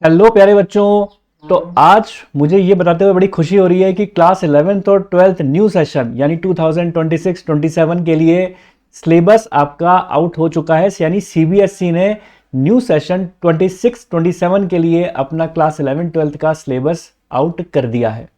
Hello प्यारे बच्चों। तो आज मुझे ये बताते हुए बड़ी खुशी हो रही है कि क्लास 11th और 12th न्यू सेशन यानी 2026-27 के लिए सिलेबस आपका आउट हो चुका है। यानी सीबीएसई ने न्यू सेशन 26-27 के लिए अपना क्लास 11-12th का सिलेबस आउट कर दिया है।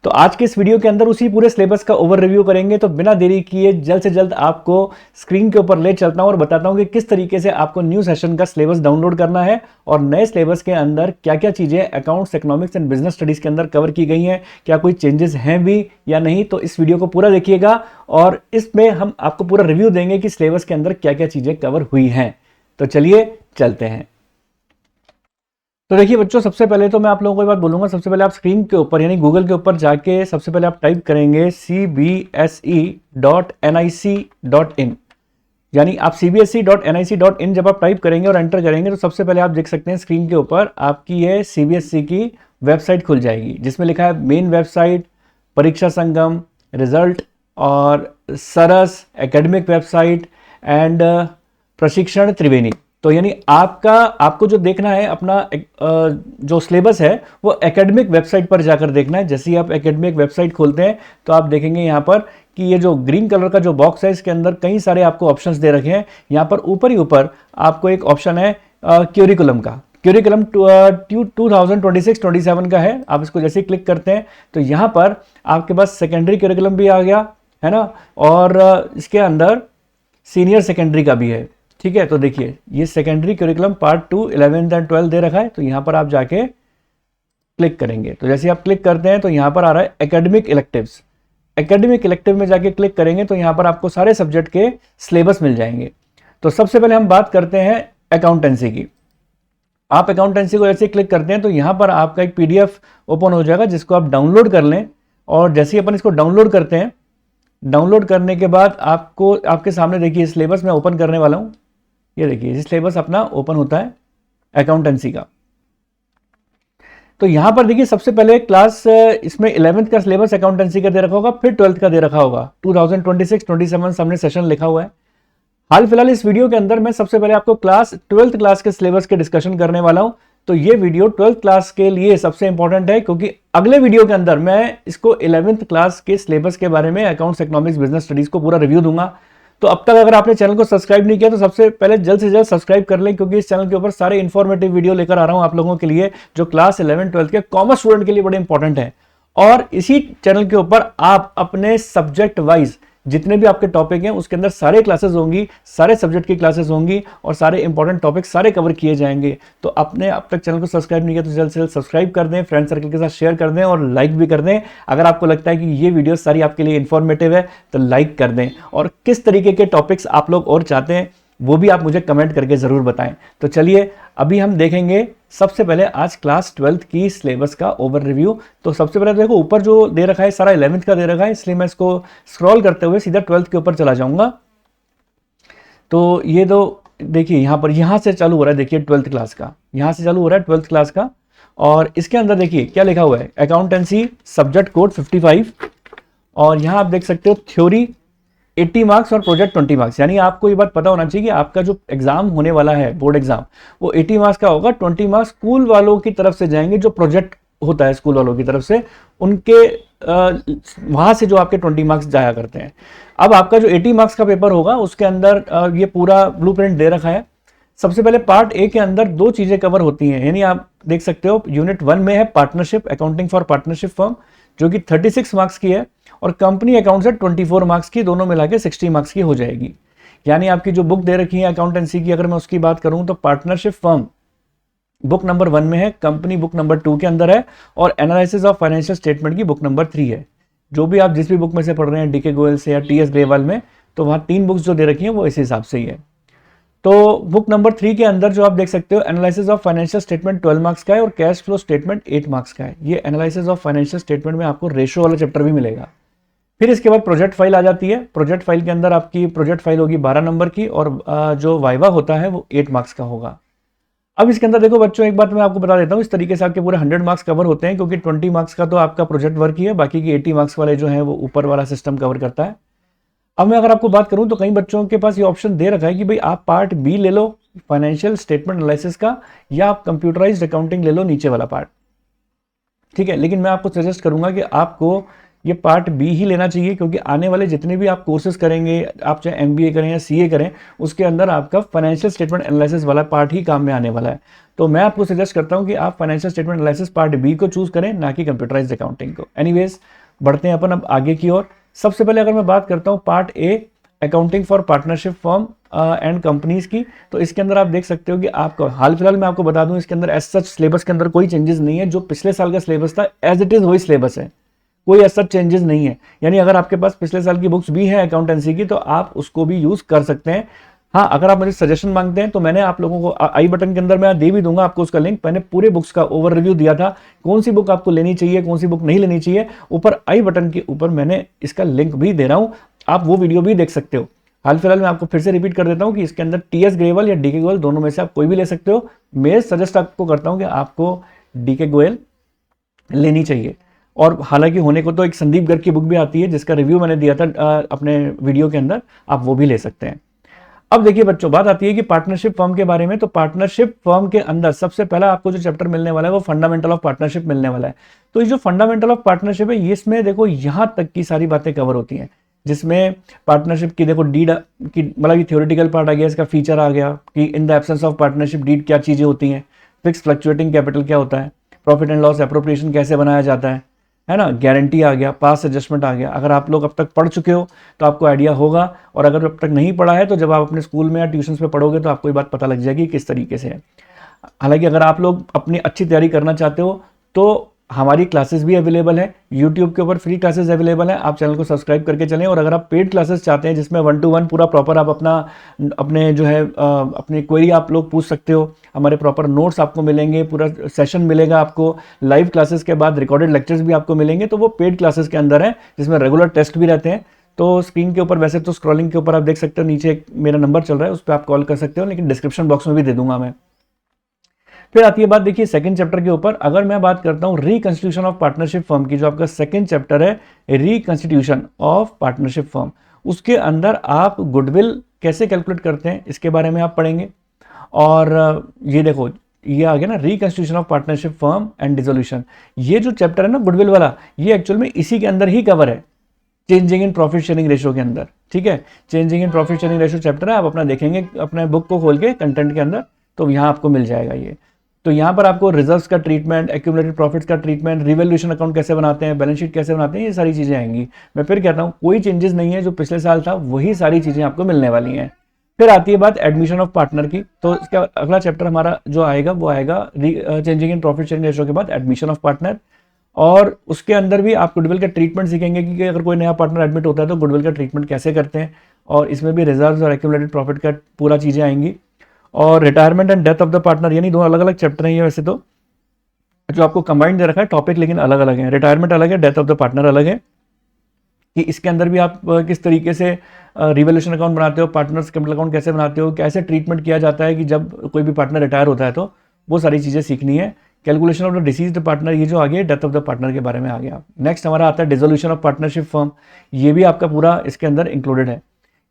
तो आज के इस वीडियो के अंदर उसी पूरे सिलेबस का ओवर रिव्यू करेंगे। तो बिना देरी किए जल्द से जल्द आपको स्क्रीन के ऊपर ले चलता हूं और बताता हूं कि किस तरीके से आपको न्यू सेशन का सिलेबस डाउनलोड करना है और नए सिलेबस के अंदर क्या क्या चीजें accounts, economics and business studies के अंदर कवर की गई हैं, क्या कोई चेंजेस हैं भी या नहीं। तो इस वीडियो को पूरा देखिएगा और इसमें हम आपको पूरा रिव्यू देंगे कि सिलेबस के अंदर क्या क्या चीजें कवर हुई हैं। तो चलिए चलते हैं। तो देखिए बच्चों, सबसे पहले तो मैं आप लोगों को एक बात बोलूंगा। सबसे पहले आप स्क्रीन के ऊपर यानी गूगल के ऊपर जाके सबसे पहले आप टाइप करेंगे cbse.nic.in। यानी आप cbse.nic.in जब आप टाइप करेंगे और एंटर करेंगे तो सबसे पहले आप देख सकते हैं स्क्रीन के ऊपर आपकी ये सीबीएसई की वेबसाइट खुल जाएगी, जिसमें लिखा है मेन वेबसाइट, परीक्षा संगम, रिजल्ट और सरस, एकेडमिक वेबसाइट एंड प्रशिक्षण त्रिवेणी। तो यानी आपको जो देखना है अपना जो सिलेबस है वो एकेडमिक वेबसाइट पर जाकर देखना है। जैसे ही आप एकेडमिक वेबसाइट खोलते हैं तो आप देखेंगे यहाँ पर कि ये जो ग्रीन कलर का जो बॉक्स है इसके अंदर कई सारे आपको ऑप्शंस दे रखे हैं। यहाँ पर ऊपर ही ऊपर आपको एक ऑप्शन है क्यूरिकुलम का। क्यूरिकुलम 2026-27 का है। आप इसको जैसे ही क्लिक करते हैं तो यहाँ पर आपके पास सेकेंडरी क्यूरिकुलम भी आ गया है ना, और इसके अंदर सीनियर सेकेंडरी का भी है। ठीक है, तो देखिए ये secondary curriculum part 2 11th and 12th दे रखा है। तो यहां पर आप जाके क्लिक करेंगे तो जैसे आप क्लिक करते हैं तो यहां पर आ रहा है एकेडमिक इलेक्टिव्स। एकेडमिक इलेक्टिव में जाके क्लिक करेंगे तो यहां पर आपको सारे सब्जेक्ट के सिलेबस मिल जाएंगे। तो सबसे पहले हम बात करते हैं अकाउंटेंसी की। आप अकाउंटेंसी को जैसे क्लिक करते हैं तो यहां पर आपका एक पीडीएफ ओपन हो जाएगा जिसको आप डाउनलोड कर लें। और जैसे ही अपन इसको डाउनलोड करते हैं, डाउनलोड करने के बाद आपको आपके सामने देखिए सिलेबस मैं ओपन करने वाला हूं। ये देखिए ये सिलेबस अपना ओपन होता है अकाउंटेंसी का। तो यहां पर देखिए सबसे पहले क्लास इसमें 11th का सिलेबस अकाउंटेंसी का दे रखा होगा, फिर 12th का दे रखा होगा। 2026-27 सामने सेशन लिखा हुआ है। हाल फिलहाल इस वीडियो के अंदर मैं सबसे पहले आपको 12th क्लास के सिलेबस के डिस्कशन करने वाला हूं। तो ये वीडियो 12th क्लास के लिए सबसे इंपॉर्टेंट है क्योंकि अगले वीडियो के अंदर मैं इसको 11th क्लास के सिलेबस के बारे में अकाउंट्स, इकोनॉमिक्स, बिजनेस स्टडीज को पूरा रिव्यू दूंगा। तो अब तक अगर आपने चैनल को सब्सक्राइब नहीं किया तो सबसे पहले जल्द से जल्द सब्सक्राइब कर लें, क्योंकि इस चैनल के ऊपर सारे इंफॉर्मेटिव वीडियो लेकर आ रहा हूं आप लोगों के लिए जो क्लास 11-12 के कॉमर्स स्टूडेंट के लिए बड़े इंपॉर्टेंट है। और इसी चैनल के ऊपर आप अपने सब्जेक्ट वाइज जितने भी आपके टॉपिक हैं उसके अंदर सारे क्लासेस होंगी, सारे सब्जेक्ट की क्लासेस होंगी और सारे इंपॉर्टेंट टॉपिक सारे कवर किए जाएंगे। तो आपने अब तक चैनल को सब्सक्राइब नहीं किया तो जल्द से जल्द सब्सक्राइब कर दें, फ्रेंड सर्कल के साथ शेयर कर दें और लाइक भी कर दें। अगर आपको लगता है कि ये वीडियो सारी आपके लिए इंफॉर्मेटिव है तो लाइक कर दें। और किस तरीके के टॉपिक्स आप लोग और चाहते हैं वो भी आप मुझे कमेंट करके जरूर बताएं। तो चलिए अभी हम देखेंगे सबसे पहले आज क्लास 12th की सिलेबस का ओवर रिव्यू। तो सबसे पहले देखो ऊपर जो दे रखा है सारा 11th का दे रखा है, इसलिए मैं इसको स्क्रॉल करते हुए सीधा 12th के ऊपर चला जाऊंगा। तो ये दो देखिए यहां से चालू हो रहा है। देखिए 12th क्लास का यहां से चालू हो रहा है 12th क्लास का। और इसके अंदर देखिए क्या लिखा हुआ है, अकाउंटेंसी सब्जेक्ट कोड 55। और यहां आप देख सकते हो थ्योरी 80 मार्क्स और प्रोजेक्ट 20 मार्क्स। यानी आपको ये बात पता होना चाहिए कि आपका जो एग्जाम होने वाला है बोर्ड एग्जाम वो 80 मार्क्स का होगा। 20 मार्क्स स्कूल वालों की तरफ से जाएंगे, जो प्रोजेक्ट होता है स्कूल वालों की तरफ से उनके वहां से जो आपके 20 मार्क्स जाया करते हैं। अब आपका जो 80 मार्क्स का पेपर होगा उसके अंदर ये पूरा ब्लूप्रिंट दे रखा है। सबसे पहले पार्ट ए के अंदर दो चीजें कवर होती हैं। यानी आप देख सकते हो यूनिट 1 में है partnership, accounting for partnership firm, जो कि 36 मार्क्स की है, और कंपनी अकाउंट से 24 मार्क्स की, दोनों मिला के 60 मार्क्स की हो जाएगी। यानी आपकी जो बुक दे रखी है अकाउंटेंसी की, अगर मैं उसकी बात करूं तो पार्टनरशिप फर्म बुक नंबर 1 में है, कंपनी बुक नंबर 2 के अंदर है, और एनालिसिस ऑफ फाइनेंशियल स्टेटमेंट की बुक नंबर 3 है। जो भी आप जिस भी बुक में से पढ़ रहे हैं, डीके गोयल से या टीएस ग्रेवाल में, तो वहां 3 बुक्स जो दे रखी हैं वो इस हिसाब से ही है। तो बुक नंबर 3 के अंदर जो आप देख सकते हो analysis of financial statement 12 marks का है और कैश फ्लो स्टेटमेंट 8 मार्क्स का है। ये एनालिसिस ऑफ फाइनेंशियल स्टेटमेंट में आपको रेशो वाला चैप्टर भी मिलेगा। फिर इसके बाद प्रोजेक्ट फाइल आ जाती है। प्रोजेक्ट फाइल के अंदर आपकी प्रोजेक्ट फाइल होगी 12 नंबर की, और जो वाइवा होता है वो 8 मार्क्स का होगा। अब इसके अंदर देखो बच्चों, एक बात मैं आपको बता देता हूँ, इस तरीके से आपके पूरे 100 मार्क्स कवर होते हैं, क्योंकि 20 मार्क्स का तो आपका प्रोजेक्ट वर्क ही है, बाकी की 80 मार्क्स वाले जो है वो ऊपर वाला सिस्टम कवर करता है। अब मैं अगर आपको बात करूं तो कई बच्चों के पास ये ऑप्शन दे रखा है कि भाई आप पार्ट बी ले लो फाइनेंशियल स्टेटमेंट एनालिसिस का, या आप कंप्यूटराइज्ड अकाउंटिंग ले लो नीचे वाला पार्ट, ठीक है। लेकिन मैं आपको सजेस्ट करूंगा कि आपको ये पार्ट बी ही लेना चाहिए, क्योंकि आने वाले जितने भी आप कोर्सेज करेंगे, आप चाहे एमबीए करें या सीए करें, उसके अंदर आपका फाइनेंशियल स्टेटमेंट एनालिसिस वाला पार्ट ही काम में आने वाला है। तो मैं आपको सजेस्ट करता हूं कि आप financial statement analysis part B को चूज करें, ना कि कंप्यूटराइज्ड अकाउंटिंग को। एनीवेज, बढ़ते हैं अपन अब आगे की ओर। सबसे पहले अगर मैं बात करता हूँ part A, accounting for partnership firm and companies की, तो इसके अंदर आप देख सकते हो कि आपको हाल फिलहाल मैं आपको बता दूं, इसके अंदर एज सच सिलेबस के अंदर कोई चेंजेस नहीं है। जो पिछले साल का सिलेबस था एज इट इज वही सिलेबस है, कोई ऐसा चेंजेस नहीं है। यानी अगर आपके पास पिछले साल की बुक्स भी है अकाउंटेंसी की, तो आप उसको भी यूज कर सकते हैं। हाँ, अगर आप मुझे सजेशन मांगते हैं तो मैंने आप लोगों को आई बटन के अंदर मैं दे भी दूंगा आपको उसका लिंक। मैंने पूरे बुक्स का ओवर रिव्यू दिया था, कौन सी बुक आपको लेनी चाहिए, कौन सी बुक नहीं लेनी चाहिए, ऊपर आई बटन के ऊपर मैंने इसका लिंक भी दे रहा हूं, आप वो वीडियो भी देख सकते हो। हाल फिलहाल मैं आपको फिर से रिपीट कर देता हूं कि इसके अंदर टीएस ग्रेवल या डीके गोयल दोनों में से आप कोई भी ले सकते हो। मैं सजेस्ट आपको करता हूं कि आपको डीके गोयल लेनी चाहिए। और हालांकि होने को तो एक संदीप गर्ग की बुक भी आती है जिसका रिव्यू मैंने दिया था अपने वीडियो के अंदर, आप वो भी ले सकते हैं। अब देखिए बच्चों, बात आती है कि पार्टनरशिप फर्म के बारे में। तो पार्टनरशिप फर्म के अंदर सबसे पहला आपको जो चैप्टर मिलने वाला है वो फंडामेंटल ऑफ पार्टनरशिप मिलने वाला है। तो ये जो फंडामेंटल ऑफ पार्टनरशिप है, इसमें देखो यहां तक की सारी बातें कवर होती हैं, जिसमें पार्टनरशिप की देखो डीड की मतलब थ्योरेटिकल पार्ट आ गया, इसका फीचर आ गया कि in the absence of partnership deed क्या चीजें होती हैं, फिक्स फ्लक्चुएटिंग कैपिटल क्या होता है, प्रॉफिट एंड लॉस एप्रोप्रिएशन कैसे बनाया जाता है ना, गारंटी आ गया, पास एडजस्टमेंट आ गया। अगर आप लोग अब तक पढ़ चुके हो तो आपको आइडिया होगा, और अगर अब तक नहीं पढ़ा है तो जब आप अपने स्कूल में या ट्यूशन पे पढ़ोगे तो आपको ये बात पता लग जाएगी किस तरीके से है। हालांकि अगर आप लोग अपनी अच्छी तैयारी करना चाहते हो तो हमारी क्लासेस भी अवेलेबल है, यूट्यूब के ऊपर फ्री क्लासेस अवेलेबल है, आप चैनल को सब्सक्राइब करके चलें। और अगर आप पेड क्लासेस चाहते हैं जिसमें 1 to 1 पूरा प्रॉपर आप अपने जो है अपनी क्वेरी आप लोग पूछ सकते हो, हमारे प्रॉपर नोट्स आपको मिलेंगे, पूरा सेशन मिलेगा आपको, लाइव क्लासेस के बाद रिकॉर्डेड लेक्चर्स भी आपको मिलेंगे। तो वो पेड क्लासेस के अंदर है जिसमें रेगुलर टेस्ट भी रहते हैं। तो स्क्रीन के ऊपर वैसे तो स्क्रॉलिंग के ऊपर आप देख सकते हो, नीचे मेरा नंबर चल रहा है, उस पर आप कॉल कर सकते हो, लेकिन डिस्क्रिप्शन बॉक्स में भी दे दूंगा मैं। फिर आती है बात देखिए सेकंड चैप्टर के ऊपर। अगर मैं बात करता हूं रिकंस्टिट्यूशन ऑफ पार्टनरशिप फर्म की, जो आपका सेकंड चैप्टर है रिकंस्टिट्यूशन ऑफ पार्टनरशिप फर्म, उसके अंदर आप गुडविल कैसे कैलकुलेट करते हैं इसके बारे में आप पढ़ेंगे। और ये देखो ये आ गया ना reconstitution of partnership firm and dissolution. ये जो चैप्टर है ना गुडविल वाला, ये एक्चुअल में इसी के अंदर ही कवर है, changing in profit sharing ratio के अंदर। ठीक है, changing in profit sharing ratio chapter है, आप अपना देखेंगे अपने बुक को खोल के कंटेंट के अंदर, तो यहाँ आपको मिल जाएगा ये। तो यहाँ पर आपको रिजर्व्स का ट्रीटमेंट, एक्यूमुलेटेड प्रॉफिट्स का ट्रीटमेंट, रिवैल्यूएशन अकाउंट कैसे बनाते हैं, बैलेंस शीट कैसे बनाते हैं, ये सारी चीजें आएंगी। मैं फिर कहता हूँ कोई चेंजेस नहीं है, जो पिछले साल था वही सारी चीजें आपको मिलने वाली हैं। फिर आती है बात एडमिशन ऑफ पार्टनर की। तो इसका अगला चैप्टर हमारा जो आएगा वो आएगा changing in profit sharing ratio के बाद एडमिशन ऑफ पार्टनर। और उसके अंदर भी आप गुडविल का ट्रीटमेंट सीखेंगे कि अगर कोई नया पार्टनर एडमिट होता है तो गुडविल का ट्रीटमेंट कैसे करते हैं, और इसमें भी रिजर्व्स और एक्यूमुलेटेड प्रॉफिट का पूरा चीजें आएंगी। और retirement and death of the partner, यानी दो अलग अलग चैप्टर हैं ये वैसे तो, जो आपको कंबाइंड दे रखा है टॉपिक, लेकिन अलग अलग है। रिटायरमेंट अलग है, डेथ ऑफ द पार्टनर अलग है, कि इसके अंदर भी आप किस तरीके से रिवैल्यूएशन अकाउंट बनाते हो, पार्टनर्स कैपिटल अकाउंट कैसे बनाते हो, कैसे ट्रीटमेंट किया जाता है कि जब कोई भी पार्टनर रिटायर होता है, तो वो सारी चीजें सीखनी है। Calculation of the deceased partner, ये जो आ गया डेथ ऑफ द पार्टनर के बारे में आ गया। नेक्स्ट हमारा आता है डिसोल्यूशन ऑफ पार्टनरशिप फर्म, ये भी आपका पूरा इसके अंदर इंक्लूडेड है।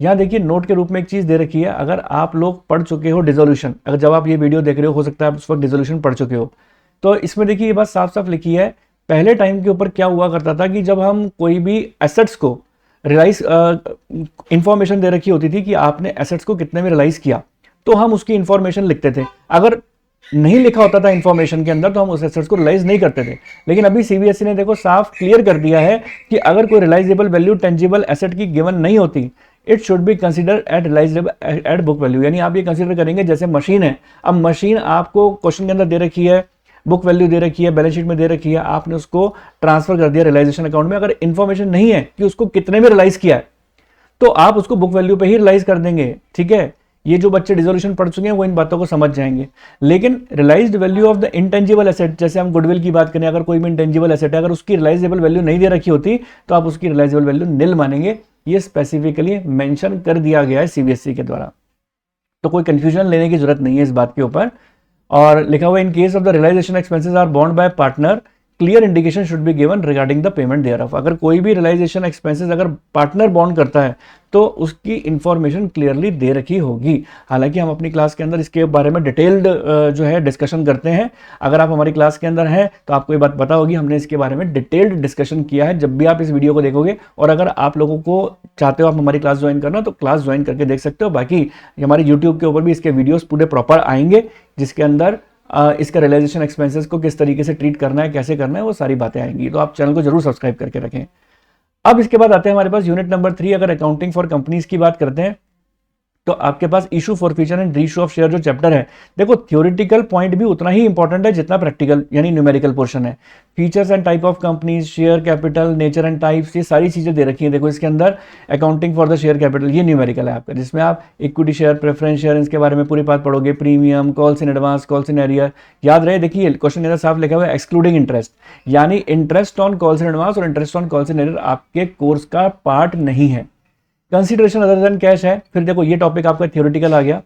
यहाँ देखिए नोट के रूप में एक चीज दे रखी है, अगर आप लोग पढ़ चुके हो डिसोल्यूशन, अगर जब आप ये वीडियो देख रहे हो सकता है आप उस वक्त डिसोल्यूशन पढ़ चुके हो, तो इसमें देखिए ये बात साफ साफ लिखी है, पहले टाइम के ऊपर क्या हुआ करता था कि जब हम कोई भी एसेट्स को रियलाइज, इंफॉर्मेशन दे रखी होती थी कि आपने एसेट्स को कितने में रियलाइज किया, तो हम उसकी इंफॉर्मेशन लिखते थे। अगर नहीं लिखा होता था इंफॉर्मेशन के अंदर तो हम उस एसेट्स को रियलाइज नहीं करते थे। लेकिन अभी सीबीएसई ने देखो साफ क्लियर कर दिया है कि अगर कोई रियलाइजेबल वैल्यू टेंजिबल एसेट की गिवन नहीं होती, it should be consider at realisable at book value. यानी आप ये कंसिडर करेंगे जैसे मशीन है, अब मशीन आपको क्वेश्चन के अंदर दे रखी है, बुक वैल्यू दे रखी है, बैलेंस शीट में दे रखी है, आपने उसको ट्रांसफर कर दिया रियलाइजेशन अकाउंट में, अगर इंफॉर्मेशन नहीं है कि उसको कितने में रियलाइज किया है तो आप उसको बुक वैल्यू पे ही रियलाइज कर देंगे। ठीक है, ये जो बच्चे डिसोल्यूशन पढ़ चुके हैं वो इन बातों को समझ जाएंगे। लेकिन realised value of the intangible asset, जैसे हम गुडविल की बात करें, अगर कोई भी इंटेंजिबल एसेट है, अगर उसकी रियलाइजेबल वैल्यू नहीं दे रखी होती तो आप उसकी रियलाइजेबल वैल्यू निल मानेंगे। ये स्पेसिफिकली मेंशन कर दिया गया है सीबीएसई के द्वारा, तो कोई कंफ्यूजन लेने की जरूरत नहीं है इस बात के ऊपर। और लिखा हुआ in case of the realisation expenses are borne by partner, clear indication should be given regarding the payment thereof. अगर कोई भी रियलाइजेशन एक्सपेंसेस अगर पार्टनर बॉन्ड करता है तो उसकी इंफॉर्मेशन क्लियरली दे रखी होगी। हालांकि हम अपनी क्लास के अंदर इसके बारे में डिटेल्ड जो है डिस्कशन करते हैं। अगर आप हमारी क्लास के अंदर हैं तो आपको ये बात पता होगी, हमने इसके बारे में डिटेल्ड डिस्कशन किया है जब भी आप इस वीडियो को देखोगे। और अगर आप लोगों को चाहते हो आप हमारी क्लास ज्वाइन करना तो क्लास ज्वाइन करके देख सकते हो। बाकी हमारे यूट्यूब के ऊपर भी इसके वीडियोस पूरे प्रॉपर आएंगे जिसके अंदर इसका रियलाइजेशन एक्सपेंसेस को किस तरीके से ट्रीट करना है, कैसे करना है, वो सारी बातें आएंगी। तो आप चैनल को जरूर सब्सक्राइब करके रखें। अब इसके बाद आते हैं हमारे पास यूनिट नंबर 3। अगर अकाउंटिंग फॉर कंपनीज की बात करते हैं तो आपके पास issue forfeiture and reissue of share जो चैप्टर है, देखो थ्योरेटिकल पॉइंट भी उतना ही इंपॉर्टेंट है जितना प्रैक्टिकल यानी न्यूमेरिकल पोर्शन है। Features and type of companies, share capital, nature and types, ये सारी चीजें दे रखी हैं। देखो इसके अंदर accounting for the share capital ये न्यूमेरिकल है आपका, जिसमें आप इक्विटी शेयर, प्रेफरेंस शेयर, इसके बारे में पूरी बात पढ़ोगे। Premium, calls in advance, calls in arrear, याद रहे। देखिए क्वेश्चन के अंदर साफ लिखा हुआ है एक्सक्लूडिंग इंटरेस्ट, यानी interest on calls in advance और interest on calls in arrear आपके कोर्स का पार्ट नहीं है। कंसीडरेशन अदर देन कैश है। फिर देखो ये टॉपिक आपका थ्योरेटिकल आ गया।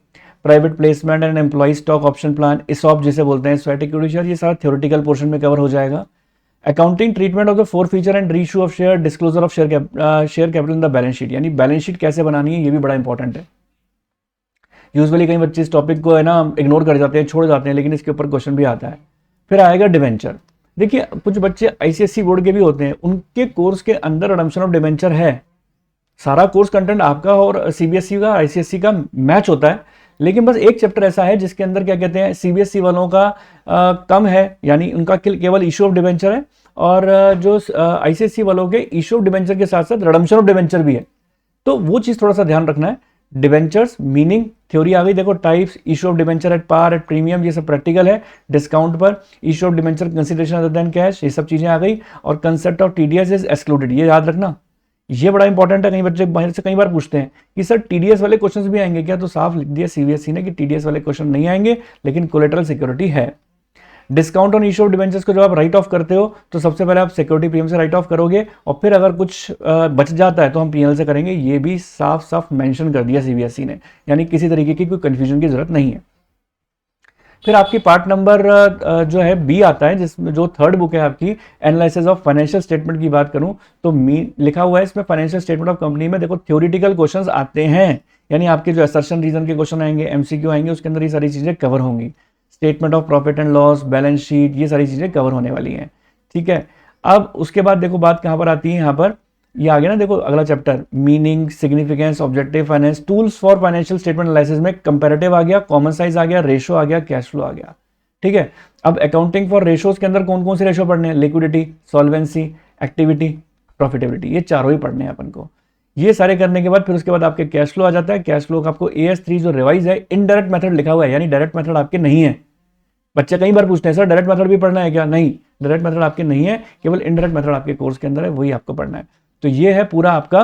Private placement and employ stock option plan, ESOP जिसे बोलते हैं, स्वेट इक्विटी शेयर, ये सारा थ्योरेटिकल पोर्शन में कवर हो जाएगा। Accounting treatment of the four feature and reissue of share, disclosure of share capital in the balance sheet, यानी balance sheet कैसे बनानी है ये भी बड़ा इंपॉर्टेंट है। यूजुअली कई बच्चे इस टॉपिक को है ना इग्नोर कर जाते हैं, छोड़ जाते हैं, लेकिन इसके ऊपर क्वेश्चन भी आता है। फिर आएगा डिवेंचर। देखिए कुछ बच्चे आईसीएसई बोर्ड के भी होते हैं, उनके कोर्स के अंदर अडम्पशन ऑफ डिवेंचर है। सारा कोर्स कंटेंट आपका और सीबीएसई का आईसीएसई का मैच होता है, लेकिन बस एक चैप्टर ऐसा है जिसके अंदर क्या कहते हैं सीबीएसई वालों का कम है, यानी उनका केवल इशू ऑफ डिवेंचर है, और जो आईसीएसई वालों के इशू ऑफ डिवेंचर के साथ साथ रिडम्पशन ऑफ डिवेंचर भी है। तो वो चीज थोड़ा सा ध्यान रखना है। डिवेंचर्स मीनिंग थ्योरी आ गई। देखो types, issue of debenture at par, at premium, ये सब प्रैक्टिकल है। डिस्काउंट पर, issue of debenture consideration other than cash, ये सब चीजें आ गई। और concept of TDS is excluded, ये याद रखना, ये बड़ा इंपॉर्टेंट है। कई बच्चे बाहर से कई बार पूछते हैं कि सर टीडीएस वाले क्वेश्चंस भी आएंगे क्या, तो साफ लिख दिया सीबीएसई ने कि टीडीएस वाले क्वेश्चन नहीं आएंगे, लेकिन कोलेटरल सिक्योरिटी है। Discount on issue of debentures को जब आप राइट ऑफ करते हो तो सबसे पहले आप सिक्योरिटी प्रीमियम से राइट ऑफ करोगे, और फिर अगर कुछ बच जाता है तो हम पीएल से करेंगे। ये भी साफ साफ मेंशन कर दिया सीबीएसई ने, यानी किसी तरीके की कोई कंफ्यूजन की जरूरत नहीं है। फिर आपकी पार्ट नंबर जो है बी आता है, जिसमें जो थर्ड बुक है आपकी एनालिसिस ऑफ फाइनेंशियल स्टेटमेंट की बात करूं तो लिखा हुआ है इसमें फाइनेंशियल स्टेटमेंट ऑफ कंपनी में। देखो थ्योरेटिकल क्वेश्चंस आते हैं, यानी आपके जो असर्शन रीजन के क्वेश्चन आएंगे, एमसीक्यू आएंगे, उसके अंदर ये सारी चीजें कवर होंगी। Statement of profit and loss, balance sheet, ये सारी चीजें कवर होने वाली हैं। ठीक है, अब उसके बाद देखो बात कहां पर आती है, यहाँ पर ये आ गया ना, देखो अगला chapter meaning, significance, objective finance, tools for financial statement analysis में कंपैरेटिव आ गया, कॉमन साइज आ गया, रेशो आ गया, कैश फ्लो आ गया। ठीक है, अब अकाउंटिंग फॉर रेशोज के अंदर कौन कौन से रेशो पढ़ने हैं, लिक्विडिटी, सॉल्वेंसी, एक्टिविटी, प्रॉफिटेबिलिटी, ये चारों ही पढ़ने हैं अपन को। ये सारे करने के बाद फिर उसके बाद आपके कैश फ्लो आ जाता है। कैश फ्लो का आपको AS3 जो रिवाइज है, इनडायरेक्ट मेथड लिखा हुआ है, यानी डायरेक्ट मेथड आपके नहीं है। बच्चे कई बार पूछते हैं सर डायरेक्ट मेथड भी पढ़ना है क्या, नहीं, डायरेक्ट मेथड आपके नहीं है, केवल इनडायरेक्ट मेथड आपके कोर्स के अंदर है, वही आपको पढ़ना है। तो ये है पूरा आपका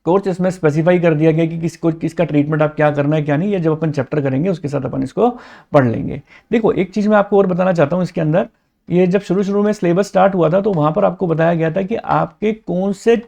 कोर्स, इसमें स्पेसिफाई कर दिया गया कि किसका ट्रीटमेंट आप क्या करना है क्या नहीं। ये जब अपन चैप्टर करेंगे उसके साथ अपन इसको पढ़ लेंगे। देखो एक चीज मैं आपको और बताना चाहता हूँ इसके अंदर, ये जब शुरू में सिलेबस स्टार्ट हुआ था तो वहां पर आपको बताया गया था कि आपके कौन से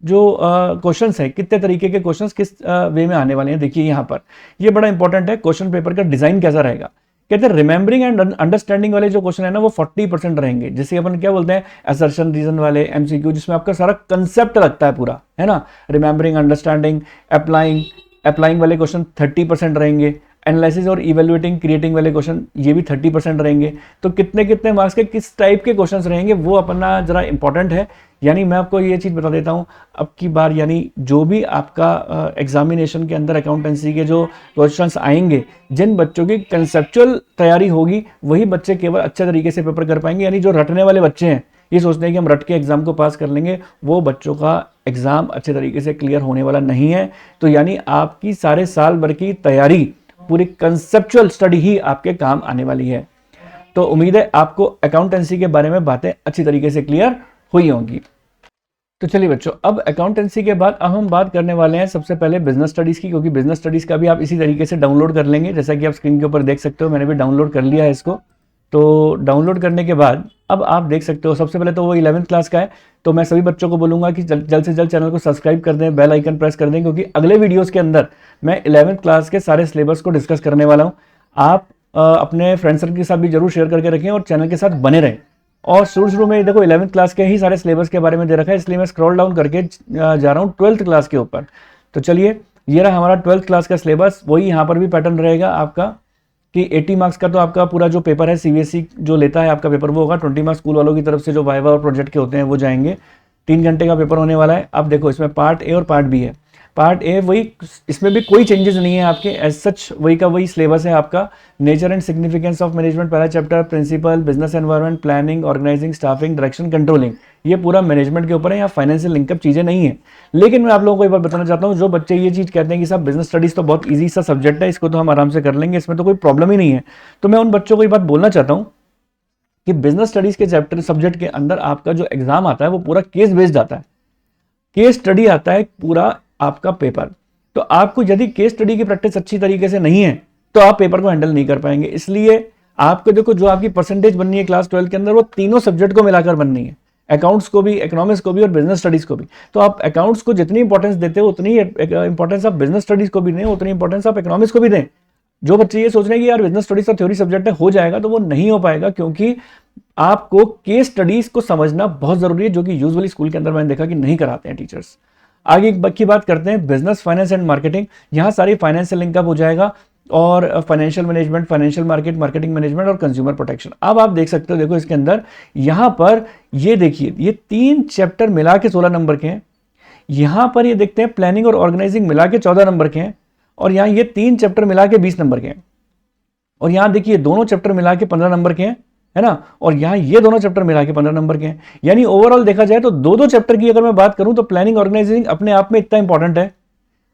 जो क्वेश्चंस है, कितने तरीके के क्वेश्चंस किस वे में आने वाले हैं। देखिए यहाँ पर ये बड़ा इंपॉर्टेंट है, क्वेश्चन पेपर का डिजाइन कैसा रहेगा। कहते हैं रिमेंबरिंग एंड अंडरस्टैंडिंग वाले जो क्वेश्चन है ना वो 40% रहेंगे, जैसे अपन क्या बोलते हैं असर्शन रीजन वाले, एमसीक्यू, जिसमें आपका सारा कंसेप्ट लगता है पूरा, है ना। रिमेंबरिंग, अंडरस्टैंडिंग, अप्लाइंग वाले क्वेश्चन 30% रहेंगे। एनालिसिस और इवेल्युएटिंग, क्रिएटिंग वाले क्वेश्चन ये भी 30% रहेंगे। तो कितने कितने मार्क्स के किस टाइप के क्वेश्चंस रहेंगे वो अपना जरा इंपॉर्टेंट है। यानी मैं आपको ये चीज़ बता देता हूँ, अब की बार यानी जो भी आपका एग्जामिनेशन के अंदर अकाउंटेंसी के जो क्वेश्चंस आएंगे, जिन बच्चों की कंसेप्चुअल तैयारी होगी वही बच्चे केवल अच्छे तरीके से पेपर कर पाएंगे। यानी जो रटने वाले बच्चे हैं, ये सोचते हैं कि हम रट के एग्जाम को पास कर लेंगे, वो बच्चों का एग्जाम अच्छे तरीके से क्लियर होने वाला नहीं है। तो यानी आपकी सारे साल भर की तैयारी, पूरी कंसेप्चुअल स्टडी ही आपके काम आने वाली है। तो उम्मीद है आपको अकाउंटेंसी के बारे में बातें अच्छी तरीके से क्लियर हुई होंगी। तो चलिए बच्चों, अब अकाउंटेंसी के बाद अब हम बात करने वाले हैं सबसे पहले बिजनेस स्टडीज की, क्योंकि बिजनेस स्टडीज का भी आप इसी तरीके से डाउनलोड कर लेंगे, जैसा कि आप स्क्रीन के ऊपर देख सकते हो। मैंने भी डाउनलोड कर लिया है इसको। तो डाउनलोड करने के बाद अब आप देख सकते हो, सबसे पहले तो वो 11th क्लास का है। तो मैं सभी बच्चों को बोलूंगा कि जल्द से जल्द चैनल को सब्सक्राइब कर दें, बेल आइकन प्रेस कर दें, क्योंकि अगले वीडियोस के अंदर मैं 11th क्लास के सारे सिलेबस को डिस्कस करने वाला हूं। आप अपने फ्रेंड सर्कल के साथ भी जरूर शेयर करके रखें और चैनल के साथ बने रहें। और शुरू में देखो 11th क्लास के ही सारे सिलेबस के बारे में दे रखा है, इसलिए मैं स्क्रॉल डाउन करके जा रहा हूँ 12th क्लास के ऊपर। तो चलिए ये रहा हमारा 12th क्लास का सिलेबस। वही यहाँ पर भी पैटर्न रहेगा आपका कि 80 मार्क्स का तो आपका पूरा जो पेपर है सीबीएसई जो लेता है आपका पेपर वो होगा, 20 मार्क्स स्कूल वालों की तरफ से जो वाइवा और प्रोजेक्ट के होते हैं वो जाएंगे। 3 घंटे का पेपर होने वाला है। अब देखो इसमें पार्ट ए और पार्ट बी है। पार्ट ए वही, इसमें भी कोई चेंजेस नहीं है आपके एज सच, वही का वही सिलेबस है आपका। Nature and significance of management पहला चैप्टर, principle, business environment, planning, organising, staffing, direction, controlling, ये पूरा मैनेजमेंट के ऊपर है। यहाँ फाइनेंशियल लिंकअप चीजें नहीं है। लेकिन मैं आप लोगों को एक बार बताना चाहता हूँ, जो बच्चे ये चीज कहते हैं कि साहब बिजनेस स्टडीज तो बहुत ईजी सा सब्जेक्ट है, इसको तो हम आराम से कर लेंगे, इसमें तो कोई प्रॉब्लम ही नहीं है, तो मैं उन बच्चों को ये बात बोलना चाहता हूँ कि बिजनेस स्टडीज के चैप्टर सब्जेक्ट के अंदर आपका जो एग्जाम आता है वो पूरा केस बेस्ड आता है। केस स्टडी आता है पूरा आपका पेपर। तो आपको यदि केस स्टडी की प्रैक्टिस अच्छी तरीके से नहीं है तो आप पेपर को हैंडल नहीं कर पाएंगे। इसलिए आपको देखो जो आपकी परसेंटेज बननी है क्लास 12 के अंदर वो तीनों सब्जेक्ट को मिलाकर बननी है, अकाउंट्स को भी, इकोनॉमिक्स को भी और बिजनेस स्टडीज को भी। तो आप अकाउंट्स को जितनी इंपॉर्टेंस देते हो उतनी इंपॉर्टेंस आप बिजनेस स्टडीज को भी दें, उतनी इंपॉर्टेंस आप इकोनॉमिक्स को भी दें। जो बच्चे ये सोच रहे हैं कि यार बिजनेस स्टडीज का थ्योरी सब्जेक्ट है, हो जाएगा, तो वो नहीं हो पाएगा, क्योंकि आपको केस स्टडीज को समझना बहुत जरूरी है, जो कि यूजुअली स्कूल के अंदर मैंने देखा कि नहीं कराते हैं टीचर्स। आगे की बात करते हैं बिजनेस, फाइनेंस एंड मार्केटिंग। यहाँ सारी फाइनेंशियल लिंकअप हो जाएगा और financial management, financial market, marketing management और कंज्यूमर प्रोटेक्शन। अब आप देख सकते हो, देखो इसके अंदर यहाँ पर ये देखिए ये 3 चैप्टर मिला के 16 नंबर के हैं। यहाँ पर ये देखते हैं प्लानिंग और ऑर्गेनाइजिंग मिला के 14 नंबर के हैं, और यहाँ ये 3 चैप्टर मिला के 20 नंबर के हैं, और यहाँ देखिए दोनों चैप्टर मिला के 15 नंबर के हैं, है ना, और यहाँ ये दोनों चैप्टर मिला के 15 नंबर के हैं। यानी ओवरऑल देखा जाए तो दो चैप्टर की अगर मैं बात करूं तो प्लानिंग ऑर्गेनाइजिंग अपने आप में इतना इंपॉर्टेंट है,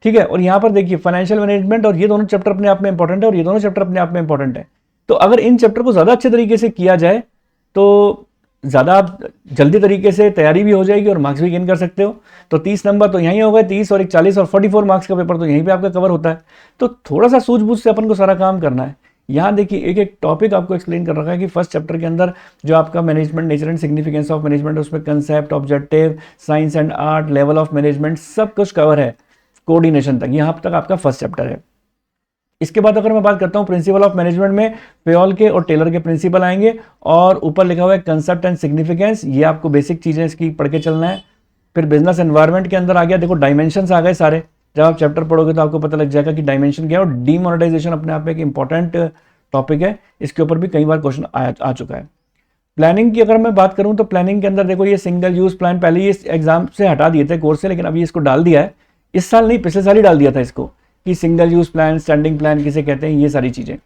ठीक है। और यहाँ पर देखिए फाइनेंशियल मैनेजमेंट और ये दोनों चैप्टर अपने आप में इंपॉर्टेंट है, और ये दोनों चैप्टर अपने आप में इंपॉर्टेंट है। तो अगर इन चैप्टर को ज्यादा अच्छे तरीके से किया जाए तो ज्यादा आप जल्दी तरीके से तैयारी भी हो जाएगी और मार्क्स भी गेन कर सकते हो। तो 30 नंबर तो यहीं हो गए, 30 और 40 और 44 मार्क्स का पेपर तो यहीं पे आपका कवर होता है। तो थोड़ा सा सूझबूझ से अपन को सारा काम करना है। यहाँ देखिए एक एक टॉपिक आपको एक्सप्लेन कर रखा है कि फर्स्ट चैप्टर के अंदर जो आपका management, nature and significance of management, उसमें concept, objective, science and art, level of management, सब कुछ कवर है कोऑर्डिनेशन तक। यहाँ तक आपका फर्स्ट चैप्टर है। इसके बाद अगर मैं बात करता हूँ प्रिंसिपल ऑफ मैनेजमेंट में पेयोल के और टेलर के प्रिंसिपल आएंगे, और ऊपर लिखा हुआ है कंसेप्ट एंड सिग्निफिकेंस, ये आपको बेसिक चीजें इसकी पढ़ के चलना है। फिर बिजनेस एनवायरनमेंट के अंदर आ गया, देखो डायमेंशंस आ गए सारे। जब आप चैप्टर पढ़ोगे तो आपको पता लग जाएगा कि डायमेंशन क्या है। और डीमोनेटाइजेशन अपने आप में एक इंपॉर्टेंट टॉपिक है, इसके ऊपर भी कई बार क्वेश्चन आ चुका है। प्लानिंग की अगर मैं बात करूं तो प्लानिंग के अंदर देखो ये सिंगल यूज प्लान पहले ये एग्जाम से हटा दिए थे कोर्स से, लेकिन अभी इसको डाल दिया है। इस साल नहीं, पिछले साल ही डाल दिया था इसको, कि single use plan, standing plan किसे कहते हैं, ये सारी चीजें।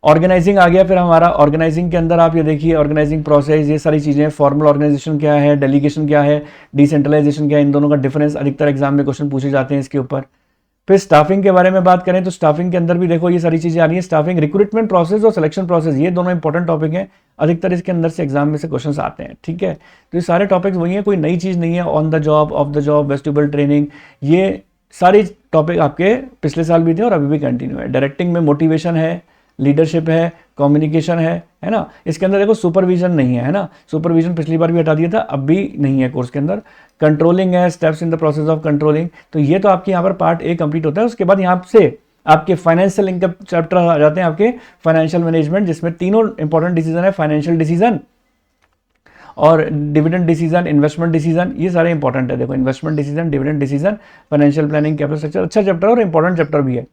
ऑर्गेनाइजिंग आ गया फिर हमारा। ऑर्गेनाइजिंग के अंदर आप ये देखिए ऑर्गेनाइजिंग प्रोसेस, ये सारी चीजें, फॉर्मल ऑर्गेनाइजेशन क्या है, डेलीगेशन क्या है, डिसेंट्रलाइजेशन क्या है, इन दोनों का डिफरेंस अधिकतर एग्जाम में क्वेश्चन पूछे जाते हैं इसके ऊपर। फिर स्टाफिंग के बारे में बात करें तो स्टाफिंग के अंदर भी देखो ये सारी चीजें आ रही है। स्टाफिंग, रिक्रूटमेंट प्रोसेस और सिलेक्शन प्रोसेस, ये दोनों इंपॉर्टेंट टॉपिक हैं, अधिकतर इसके अंदर से एग्जाम में से क्वेश्चंस आते हैं, ठीक है। तो ये सारे टॉपिक्स वही हैं, कोई नई चीज नहीं है। On the job, of the job, vestibule training, ये सारे टॉपिक आपके पिछले साल भी थे और अभी भी कंटिन्यू है। डायरेक्टिंग में मोटिवेशन है, लीडरशिप है, कम्युनिकेशन है ना। इसके अंदर देखो सुपरविजन नहीं है ना, सुपरविजन पिछली बार भी हटा दिया था, अब भी नहीं है कोर्स के अंदर। कंट्रोलिंग है, steps in the process of controlling. तो ये तो आपके यहाँ पर पार्ट ए कंप्लीट होता है। उसके बाद यहाँ से आपके फाइनेंशियल इनकम चैप्टर आ जाते हैं, आपके फाइनेंशियल मैनेजमेंट, जिसमें तीनों इंपॉर्टेंट डिसीजन है, फाइनेंशियल डिसीजन और डिविडेंड डिसीजन, इन्वेस्टमेंट डिसीजन, ये सारे इंपॉर्टेंट है। देखो investment decision, dividend decision, financial planning, capital structure, अच्छा चैप्टर और इंपॉर्टेंट चैप्टर भी है।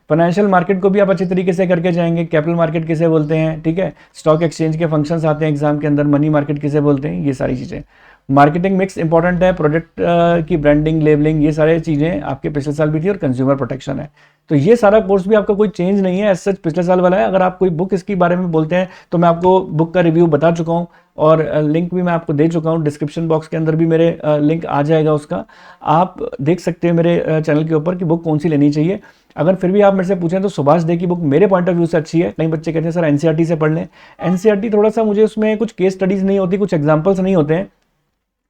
फाइनेंशियल मार्केट को भी आप अच्छे तरीके से करके जाएंगे। कैपिटल मार्केट किसे बोलते हैं, ठीक है, स्टॉक एक्सचेंज के फंक्शंस आते हैं एग्जाम के अंदर, मनी मार्केट किसे बोलते हैं, ये सारी चीजें। मार्केटिंग मिक्स इंपॉर्टेंट है, प्रोडक्ट की ब्रांडिंग, लेबलिंग, ये सारी चीजें आपके पिछले साल भी थी, और कंज्यूमर प्रोटेक्शन है। तो ये सारा कोर्स भी आपका कोई चेंज नहीं है, एज सच पिछले साल वाला है। अगर आप कोई बुक इसके बारे में बोलते हैं तो मैं आपको बुक का रिव्यू बता चुका हूँ, और लिंक भी मैं आपको दे चुका हूँ। डिस्क्रिप्शन बॉक्स के अंदर भी मेरे लिंक आ जाएगा उसका, आप देख सकते हैं मेरे चैनल के ऊपर कि बुक कौन सी लेनी चाहिए। अगर फिर भी आप मेरे से पूछें तो सुभाष डे की बुक मेरे पॉइंट ऑफ व्यू से अच्छी है। कई बच्चे कहते हैं सर एनसीईआरटी से पढ़ लें। एनसीईआरटी थोड़ा सा मुझे उसमें कुछ केस स्टडीज नहीं होती, कुछ एग्जाम्पल्स नहीं होते हैं,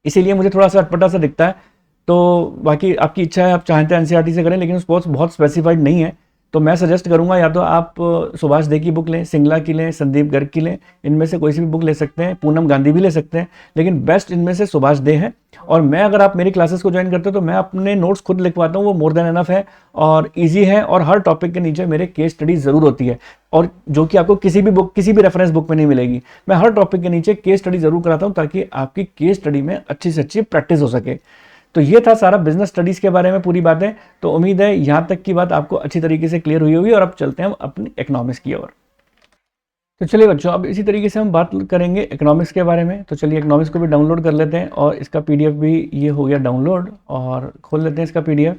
इसीलिए मुझे थोड़ा सा अटपटा सा दिखता है। तो बाकी आपकी इच्छा है, आप चाहते हैं एनसीईआरटी से करें, लेकिन उस बहुत स्पेसिफाइड नहीं है। तो मैं सजेस्ट करूंगा या तो आप सुभाष दे की बुक लें, सिंगला की लें, संदीप गर्ग की लें, इनमें से कोई सी भी बुक ले सकते हैं, पूनम गांधी भी ले सकते हैं, लेकिन बेस्ट इनमें से सुभाष दे है। और मैं अगर आप मेरी क्लासेस को ज्वाइन करते हो तो मैं अपने नोट्स खुद लिखवाता हूँ, वो मोर देन एनफ है और ईजी है, और हर टॉपिक के नीचे मेरे केस स्टडी जरूर होती है, और जो कि आपको किसी भी बुक, किसी भी रेफरेंस बुक में नहीं मिलेगी। मैं हर टॉपिक के नीचे केस स्टडी जरूर कराता हूँ ताकि आपकी केस स्टडी में अच्छी से अच्छी प्रैक्टिस हो सके। तो ये था सारा बिजनेस स्टडीज के बारे में पूरी बातें। तो उम्मीद है यहाँ तक की बात आपको अच्छी तरीके से क्लियर हुई होगी, और अब चलते हैं हम अपनी इकोनॉमिक्स की ओर। तो चलिए बच्चों, अब इसी तरीके से हम बात करेंगे इकोनॉमिक्स के बारे में। तो चलिए इकोनॉमिक्स को भी डाउनलोड कर लेते हैं, और इसका पीडीएफ भी ये हो गया डाउनलोड, और खोल लेते हैं इसका पीडीएफ।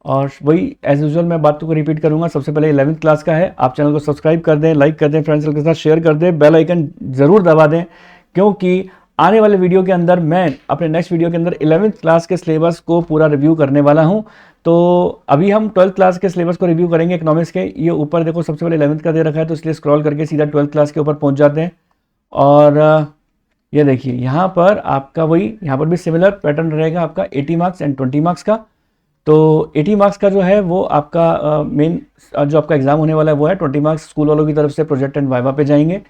और वही एज यूजुअल मैं बात को रिपीट करूंगा। सबसे पहले 11वीं क्लास का है, आप चैनल को सब्सक्राइब कर दें, लाइक कर दें, फ्रेंड्स के साथ शेयर कर दें, बेल आइकन जरूर दबा दें, क्योंकि आने वाले वीडियो के अंदर मैं अपने नेक्स्ट वीडियो के अंदर 11वीं क्लास के सिलेबस को पूरा रिव्यू करने वाला हूं। तो अभी हम 12th क्लास के सिलेबस को रिव्यू करेंगे इकोनॉमिक्स के। ये ऊपर देखो सबसे पहले 11th का दे रखा है, तो इसलिए स्क्रॉल करके सीधा 12th क्लास के ऊपर पहुंच जाते हैं। और ये देखिए यहाँ पर आपका वही, यहाँ पर भी सिमिलर पैटर्न रहेगा आपका 80 मार्क्स एंड 20 मार्क्स का। तो 80 मार्क्स का जो है वो आपका मेन जो आपका एग्जाम होने वाला है वो है, 20 मार्क्स स्कूल वालों की तरफ से प्रोजेक्ट एंड वाइवा पे जाएंगे।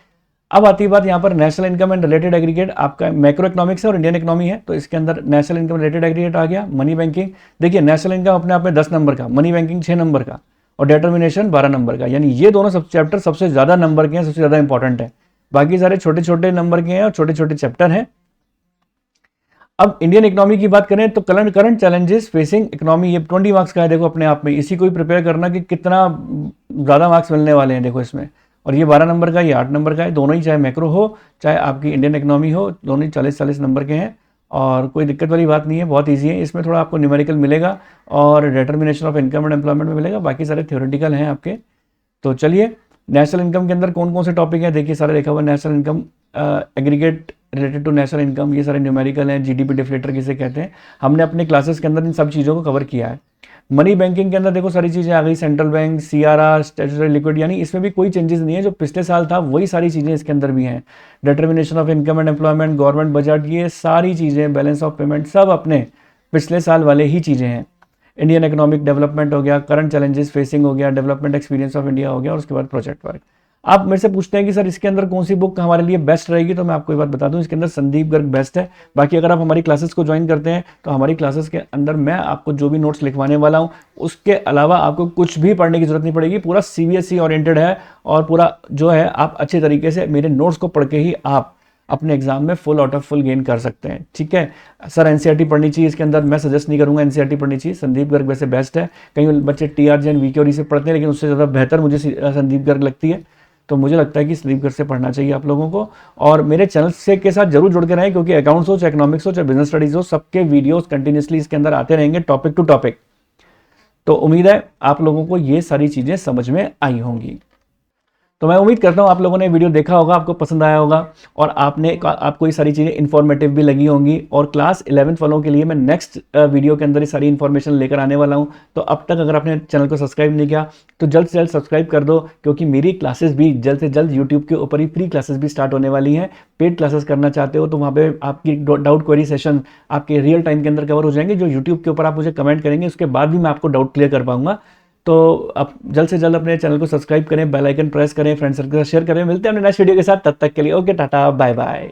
अब आती है बात यहाँ पर national income and related aggregate, आपका मैक्रो इकोनॉमिक्स है और इंडियन इकोनॉमी है, तो इसके अंदर नेशनल इनकम रिलेटेड एग्रीगेट आ गया। मनी बैंकिंग, देखिए नेशनल इनकम अपने आप में 10 नंबर का, मनी बैंकिंग 6 नंबर का, और डिटर्मिनेशन 12 नंबर का, यानी ये दोनों सब चैप्टर सबसे ज़्यादा नंबर के हैं, सबसे ज़्यादा इंपॉर्टेंट है। बाकी सारे छोटे छोटे नंबर के हैं और छोटे छोटे चैप्टर हैं। अब इंडियन इकोनॉमी की बात करें तो करंट चैलेंजेस फेसिंग इकोनॉमी, ये 20 मार्क्स का है। देखो अपने आप में इसी को ही प्रिपेयर करना कि कितना ज़्यादा मार्क्स मिलने वाले हैं देखो इसमें। और ये 12 नंबर का, ये 8 नंबर का है, दोनों ही, चाहे मैक्रो हो चाहे आपकी इंडियन इकोनॉमी हो, दोनों ही 40-40 नंबर के हैं, और कोई दिक्कत वाली बात नहीं है, बहुत ईजी है। इसमें थोड़ा आपको न्यूमेरिकल मिलेगा और determination of income and employment में मिलेगा, बाकी सारे थ्योरेटिकल हैं आपके। तो चलिए, नेशनल इनकम के अंदर कौन कौन से टॉपिक हैं देखिए, सारे लिखा हुआ है। National income aggregate related to national income, ये सारे न्यूमेरिकल हैं, जीडीपी डिफ्लेटर किसे कहते हैं, हमने अपने क्लासेस के अंदर इन सब चीज़ों को कवर किया है। मनी बैंकिंग के अंदर देखो सारी चीज़ें आ गई, central bank, CRR, statutory liquid, यानी इसमें भी कोई चेंजेस नहीं है, जो पिछले साल था वही सारी चीज़ें इसके अंदर भी हैं। Determination of income and employment, government budget, ये सारी चीज़ें, बैलेंस ऑफ पेमेंट, सब अपने पिछले साल वाले ही चीज़ें हैं। इंडियन इकोनॉमिक डेवलपमेंट हो गया, करंट चैलेंजेस फेसिंग हो गया, डेवलपमेंट एक्सपीरियंस ऑफ इंडिया हो गया, और उसके बाद प्रोजेक्ट वर्क। आप मेरे से पूछते हैं कि सर इसके अंदर कौन सी बुक हमारे लिए बेस्ट रहेगी, तो मैं आपको ये बात बता दूं, इसके अंदर संदीप गर्ग बेस्ट है। बाकी अगर आप हमारी क्लासेस को ज्वाइन करते हैं तो हमारी क्लासेस के अंदर मैं आपको जो भी नोट्स लिखवाने वाला हूं उसके अलावा आपको कुछ भी पढ़ने की जरूरत नहीं पड़ेगी। पूरा सीबीएसई ओरिएंटेड है, और पूरा जो है आप अच्छे तरीके से मेरे नोट्स को पढ़ के ही आप अपने एग्जाम में full out of full gain कर सकते हैं। ठीक है सर, एनसीईआरटी पढ़नी चाहिए इसके अंदर, मैं सजेस्ट नहीं करूंगा एनसीईआरटी पढ़नी चाहिए, संदीप गर्ग वैसे बेस्ट है। कई बच्चे टीआरजे एंड वीके और इसे पढ़ते हैं, लेकिन उससे ज़्यादा बेहतर मुझे संदीप गर्ग लगती है। तो मुझे लगता है कि संदीप गर्ग से पढ़ना चाहिए आप लोगों को, और मेरे चैनल से के साथ जरूर जुड़ के रहें, क्योंकि अकाउंट्स हो चाहे इकोनॉमिक्स हो चाहे बिजनेस स्टडीज हो, सबके वीडियोस कंटिन्यूसली इसके अंदर आते रहेंगे, टॉपिक टू टॉपिक। तो उम्मीद है आप लोगों को ये सारी चीज़ें समझ में आई होंगी। तो मैं उम्मीद करता हूँ आप लोगों ने वीडियो देखा होगा, आपको पसंद आया होगा, और आपको ये सारी चीज़ें इन्फॉर्मेटिव भी लगी होंगी। और क्लास 11th वालों के लिए मैं नेक्स्ट वीडियो के अंदर ये सारी इन्फॉर्मेशन लेकर आने वाला हूँ। तो अब तक अगर आपने चैनल को सब्सक्राइब नहीं किया तो जल्द से जल्द सब्सक्राइब कर दो, क्योंकि मेरी क्लासेस भी जल्द से जल्द यूट्यूब के ऊपर ही फ्री क्लासेस भी स्टार्ट होने वाली हैं। पेड क्लासेस करना चाहते हो तो वहाँ पर आपकी डाउट क्वेरी सेशन आपके रियल टाइम के अंदर कवर हो जाएंगे, जो यूट्यूब के ऊपर आप मुझे कमेंट करेंगे, उसके बाद भी मैं आपको डाउट क्लियर कर पाऊंगा। तो आप जल्द से जल्द अपने चैनल को सब्सक्राइब करें, बेल आइकन प्रेस करें, फ्रेंड्स सर्कल शेयर करें। मिलते हैं अपने नेक्स्ट वीडियो के साथ, तब तक के लिए ओके, टाटा, बाय बाय।